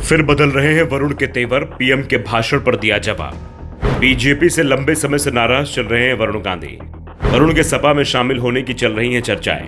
फिर बदल रहे हैं वरुण के तेवर, पीएम के भाषण पर दिया जवाब। बीजेपी से लंबे समय से नाराज चल रहे हैं वरुण गांधी। वरुण के सपा में शामिल होने की चल रही हैं चर्चाएं।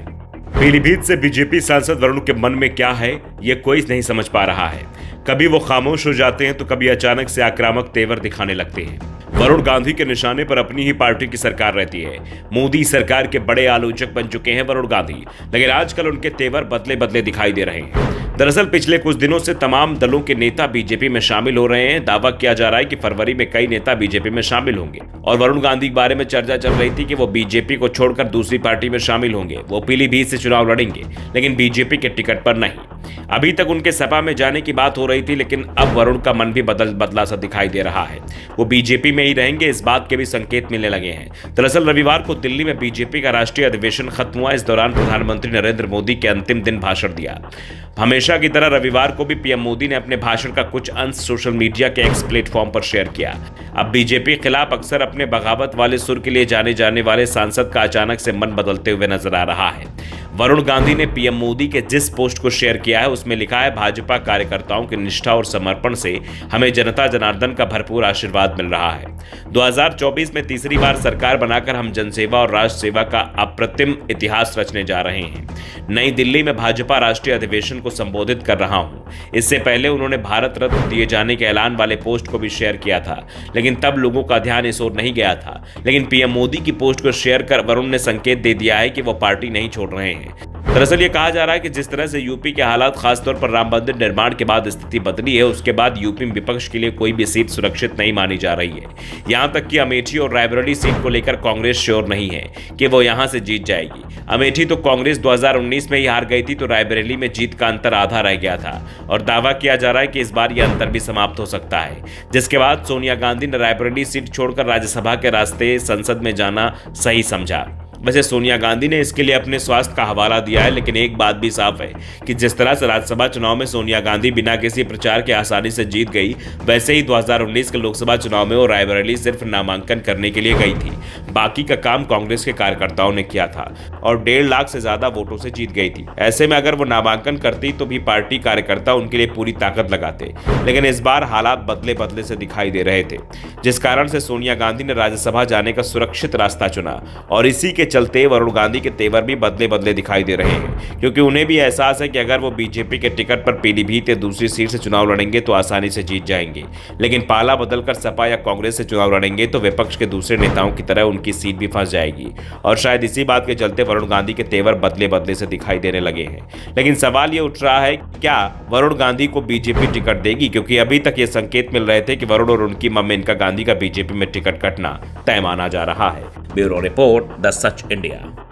पीलीभीत से बीजेपी सांसद वरुण के मन में क्या है, ये कोई नहीं समझ पा रहा है। कभी वो खामोश हो जाते हैं तो कभी अचानक से आक्रामक तेवर दिखाने लगते हैं। वरुण गांधी के निशाने पर अपनी ही पार्टी की सरकार रहती है। मोदी सरकार के बड़े आलोचक बन चुके हैं वरुण गांधी, लेकिन आजकल उनके तेवर बदले बदले दिखाई दे रहे हैं। दरअसल पिछले कुछ दिनों से तमाम दलों के नेता बीजेपी में शामिल हो रहे हैं। दावा किया जा रहा है कि फरवरी में कई नेता बीजेपी में शामिल होंगे और वरुण गांधी के बारे में चर्चा चल रही थी कि वो बीजेपी को छोड़कर दूसरी पार्टी में शामिल होंगे। वो पीलीभीत से चुनाव लड़ेंगे, लेकिन बीजेपी के टिकट पर नहीं। अभी तक उनके सपा में जाने की बात हो रही थी, लेकिन अब वरुण का मन भी बदला सा दिखाई दे रहा है। वो बीजेपी में ही रहेंगे, इस बात के भी संकेत मिलने लगे हैं। दरअसल रविवार को दिल्ली में बीजेपी का राष्ट्रीय अधिवेशन खत्म हुआ। इस दौरान प्रधानमंत्री नरेंद्र मोदी के अंतिम दिन भाषण दिया। हमेशा की तरह रविवार को भी पीएम मोदी ने अपने भाषण का कुछ अंश सोशल मीडिया के एक्स प्लेटफॉर्म पर शेयर किया। अब बीजेपी के खिलाफ अक्सर अपने बगावत वाले सुर के लिए जाने वाले सांसद का अचानक से मन बदलते हुए नजर आ रहा है। वरुण गांधी ने पीएम मोदी के जिस पोस्ट को शेयर किया है उसमें लिखा है, भाजपा कार्यकर्ताओं की निष्ठा और समर्पण से हमें जनता जनार्दन का भरपूर आशीर्वाद मिल रहा है। 2024 में तीसरी बार सरकार बनाकर हम जनसेवा और राष्ट्र सेवा का अप्रतिम इतिहास रचने जा रहे हैं। नई दिल्ली में भाजपा राष्ट्रीय अधिवेशन को संबोधित कर रहा हूं। इससे पहले उन्होंने भारत रत्न दिए जाने के ऐलान वाले पोस्ट को भी शेयर किया था, लेकिन तब लोगों का ध्यान इस ओर नहीं गया था। लेकिन पीएम मोदी की पोस्ट को शेयर कर वरुण ने संकेत दे दिया है कि वो पार्टी नहीं छोड़ रहे हैं। दरअसल ये कहा जा रहा है कि जिस तरह से यूपी के हालात, खासतौर पर राम मंदिर निर्माण के बाद स्थिति बदली है, उसके बाद यूपी में विपक्ष के लिए कोई भी सीट सुरक्षित नहीं मानी जा रही है। यहां तक कि अमेठी और रायबरेली सीट को लेकर कांग्रेस श्योर नहीं है कि वो यहां से जीत जाएगी। अमेठी तो कांग्रेस 2019 में ही हार गई थी, तो रायबरेली में जीत का अंतर आधा रह गया था और दावा किया जा रहा है कि इस बार यह अंतर भी समाप्त हो सकता है। जिसके बाद सोनिया गांधी ने रायबरेली सीट छोड़कर राज्यसभा के रास्ते संसद में जाना सही समझा। वैसे सोनिया गांधी ने इसके लिए अपने स्वास्थ्य का हवाला दिया है, लेकिन एक बात भी साफ है कि जिस तरह से राज्यसभा चुनाव में सोनिया गांधी बिना किसी प्रचार के आसानी से जीत गई, वैसे ही 2019 के लोकसभा चुनाव में वो रायबरेली सिर्फ नामांकन करने के लिए गई थी। बाकी का काम कांग्रेस के कार्यकर्ताओं ने किया था और 1.5 लाख से ज्यादा वोटों से जीत गई थी। ऐसे में अगर वो नामांकन करती तो भी पार्टी कार्यकर्ता उनके लिए पूरी ताकत लगाते, लेकिन इस बार हालात बदले बदले से दिखाई दे रहे थे, जिस कारण से सोनिया गांधी ने राज्यसभा जाने का सुरक्षित रास्ता चुना और इसी के चलते वरुण गांधी के तेवर भी बदले बदले दिखाई दे रहे हैं, क्योंकि उन्हें भी एहसास है कि अगर वो बीजेपी के टिकट पर पीलीभीत या दूसरी सीट से चुनाव लड़ेंगे तो आसानी से जीत जाएंगे, लेकिन पाला बदलकर सपा या कांग्रेस से चुनाव लड़ेंगे तो विपक्ष के दूसरे नेताओं की तरह उनकी सीट भी फंस जाएगी। और शायद इसी बात के चलते वरुण गांधी के तेवर बदले बदले से दिखाई देने लगे हैं। लेकिन सवाल ये उठ रहा है, क्या वरुण गांधी को बीजेपी टिकट देगी? क्योंकि अभी तक ये संकेत मिल रहे थे कि वरुण और उनकी मम मेनका गांधी का बीजेपी में टिकट कटना तय माना जा रहा है। Bureau report, the such India.